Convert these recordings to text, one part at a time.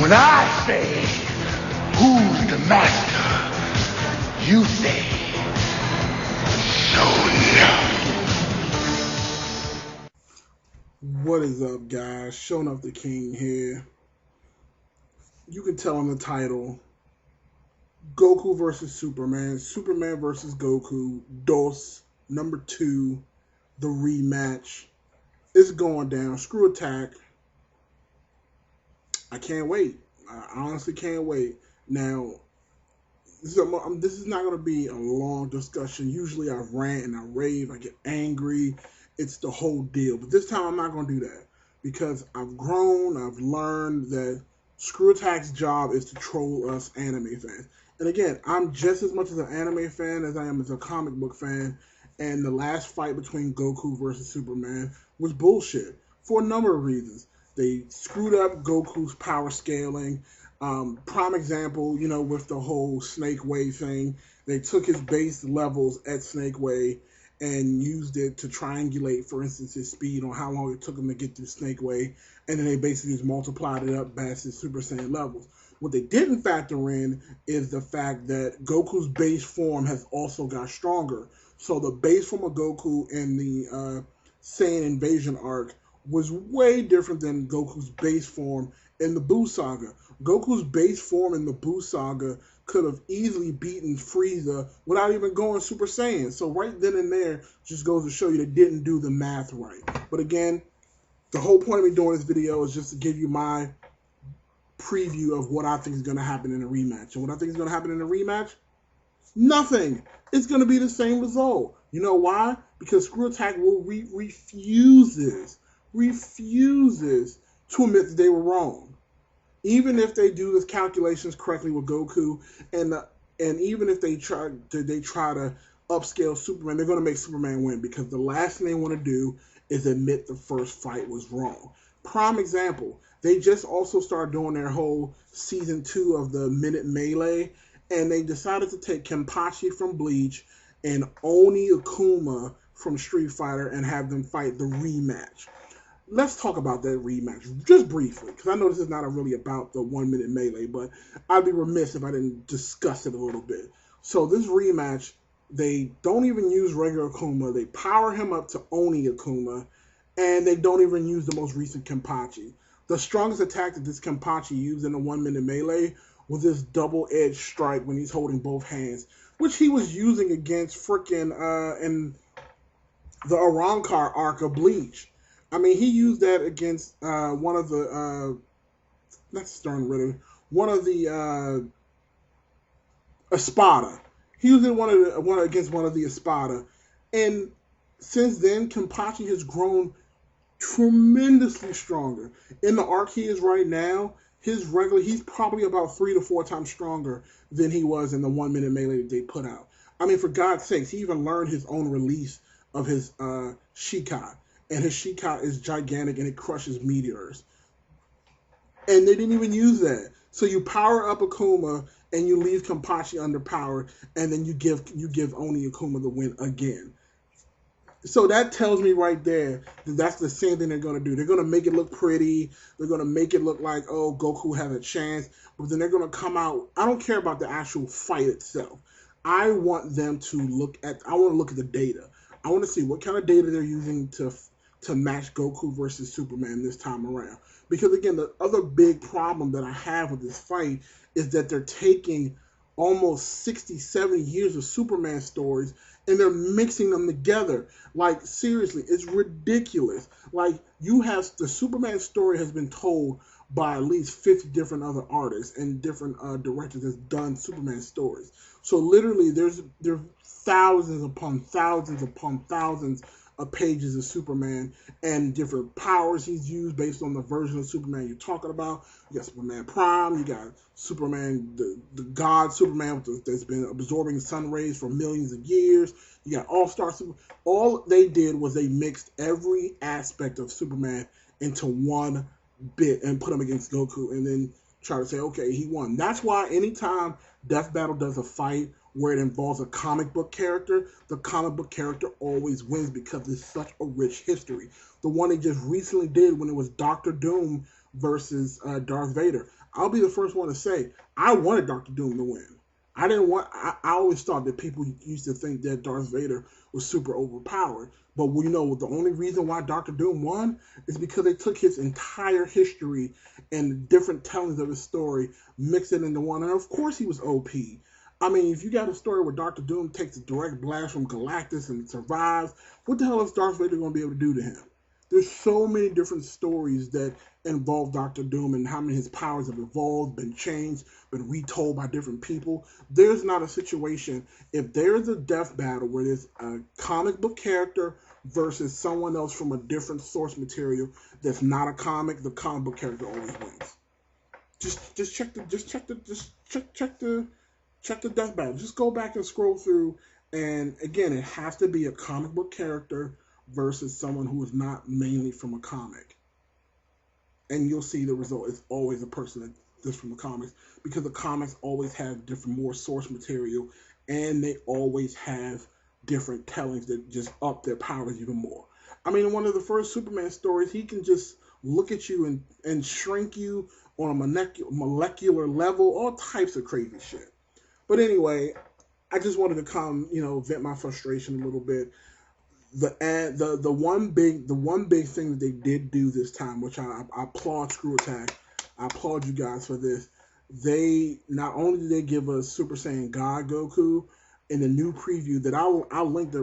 When I say, who's the master? You say, Sonya. What is up, guys? Showing up the King here. You can tell in the title, Goku versus Superman. Superman versus Goku. DOS, number 2, the rematch. It's going down. Screw Attack. I can't wait. I honestly can't wait. Now, this is not going to be a long discussion. Usually I rant and I rave. I get angry. It's the whole deal. But this time I'm not going to do that. Because I've grown. I've learned that Screw Attack's job is to troll us anime fans. And again, I'm just as much as an anime fan as I am as a comic book fan. And the last fight between Goku versus Superman was bullshit. For a number of reasons. They screwed up Goku's power scaling. Prime example, with the whole Snake Way thing. They took his base levels at Snake Way and used it to triangulate, for instance, his speed on how long it took him to get through Snake Way. And then they basically just multiplied it up past his Super Saiyan levels. What they didn't factor in is the fact that Goku's base form has also got stronger. So the base form of Goku in the Saiyan Invasion arc was way different than Goku's base form in the Buu Saga. Goku's base form in the Buu Saga could have easily beaten Frieza without even going Super Saiyan. So right then and there just goes to show you they didn't do the math right. But again, the whole point of me doing this video is just to give you my preview of what I think is going to happen in a rematch. And what I think is going to happen in a rematch? Nothing. It's going to be the same result. You know why? Because Screw Attack refuses to admit that they were wrong. Even if they do the calculations correctly with Goku, and even if they try to upscale Superman, they're going to make Superman win, because the last thing they want to do is admit the first fight was wrong. Prime example, they just also started doing their whole season 2 of the Minute Melee, and they decided to take Kenpachi from Bleach and Oni Akuma from Street Fighter and have them fight the rematch. Let's talk about that rematch just briefly, because I know this is not really about the 1 minute melee, but I'd be remiss if I didn't discuss it a little bit. So this rematch, they don't even use regular Akuma. They power him up to Oni Akuma, and they don't even use the most recent Kenpachi. The strongest attack that this Kenpachi used in the 1 minute melee was this double-edged strike when he's holding both hands, which he was using against frickin' in the Arrancar arc of Bleach. I mean, he used that against one of the, not Stern Ritter, one of the Espada. He used it against one of the Espada. And since then, Kenpachi has grown tremendously stronger. In the arc he is right now, he's probably about 3 to 4 times stronger than he was in the 1 minute melee that they put out. I mean, for God's sakes, he even learned his own release of his Shikai. And his Shikai is gigantic and it crushes meteors. And they didn't even use that. So you power up Akuma and you leave Kenpachi underpowered, and then you give Oni Akuma the win again. So that tells me right there that that's the same thing they're going to do. They're going to make it look pretty. They're going to make it look like, oh, Goku has a chance. But then they're going to come out. I don't care about the actual fight itself. I want them to look at the data. I want to see what kind of data they're using to match Goku versus Superman this time around. Because again, the other big problem that I have with this fight is that they're taking almost 60, 70 years of Superman stories and they're mixing them together. Like, seriously, it's ridiculous. Like, you have the Superman story has been told by at least 50 different other artists and different directors that's done Superman stories. So literally, there are thousands upon thousands upon thousands of pages of Superman and different powers he's used based on the version of Superman you're talking about. You got Superman Prime, you got Superman, the God Superman that's been absorbing sun rays for millions of years. You got All-Star Superman. All they did was they mixed every aspect of Superman into one bit and put him against Goku and then try to say, okay, he won. That's why anytime Death Battle does a fight where it involves a comic book character, the comic book character always wins because it's such a rich history. The one they just recently did when it was Doctor Doom versus Darth Vader. I'll be the first one to say I wanted Doctor Doom to win. I didn't want. I always thought that people used to think that Darth Vader was super overpowered. But the only reason why Doctor Doom won is because they took his entire history and different tellings of his story, mixed it into one. And of course, he was OP. I mean, if you got a story where Doctor Doom takes a direct blast from Galactus and survives, what the hell is Darth Vader going to be able to do to him? There's so many different stories that involve Doctor Doom and how many his powers have evolved, been changed, been retold by different people. There's not a situation, if there's a death battle where there's a comic book character versus someone else from a different source material that's not a comic, the comic book character always wins. Just check the death battle. Just go back and scroll through, and again, it has to be a comic book character versus someone who is not mainly from a comic. And you'll see the result is always a person that's from the comics, because the comics always have different, more source material, and they always have different tellings that just up their powers even more. I mean, in one of the first Superman stories, he can just look at you and shrink you on a molecular level, all types of crazy shit. But anyway, I just wanted to come, vent my frustration a little bit. The one big thing that they did do this time, which I applaud Screw Attack, I applaud you guys for this. They not only did they give us Super Saiyan God Goku in the new preview that I'll link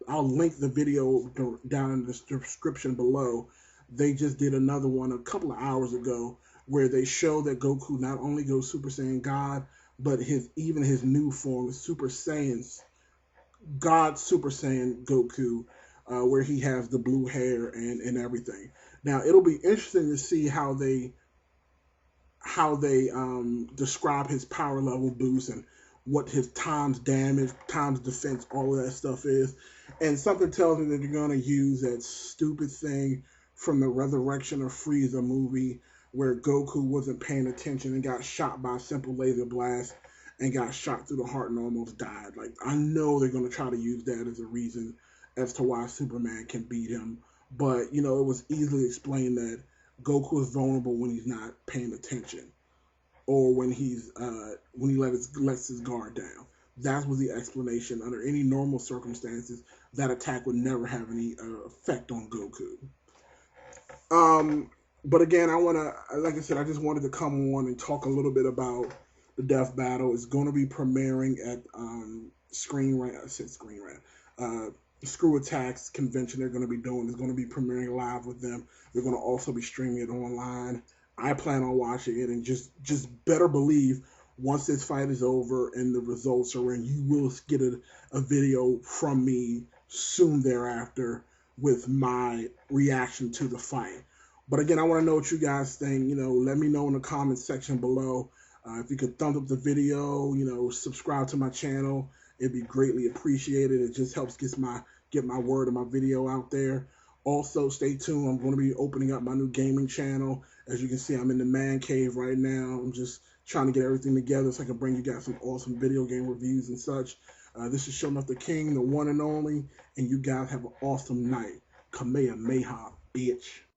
I'll link the video down in the description below. They just did another one a couple of hours ago where they show that Goku not only goes Super Saiyan God, but his new form, Super Saiyans, God Super Saiyan Goku, where he has the blue hair and everything. Now it'll be interesting to see how they describe his power level boost and what his times damage, times defense, all of that stuff is. And something tells me that they're going to use that stupid thing from the Resurrection of Frieza movie where Goku wasn't paying attention and got shot by a simple laser blast and got shot through the heart and almost died. Like, I know they're going to try to use that as a reason as to why Superman can beat him. But, it was easily explained that Goku is vulnerable when he's not paying attention, or when he lets his guard down. That was the explanation. Under any normal circumstances, that attack would never have any effect on Goku. But again, like I said, I just wanted to come on and talk a little bit about the death battle. Is going to be premiering at Screw Attack's convention they're going to be doing. Is going to be premiering live with them. They're going to also be streaming it online. I plan on watching it, and just better believe once this fight is over and the results are in, you will get a video from me soon thereafter with my reaction to the fight. But again, I want to know what you guys think. Let me know in the comments section below. If you could thumbs up the video, subscribe to my channel, it'd be greatly appreciated. It just helps get my word and my video out there. Also, stay tuned. I'm going to be opening up my new gaming channel. As you can see, I'm in the man cave right now. I'm just trying to get everything together so I can bring you guys some awesome video game reviews and such. This is Showing Off the King, the one and only, and you guys have an awesome night. Kamehameha, bitch.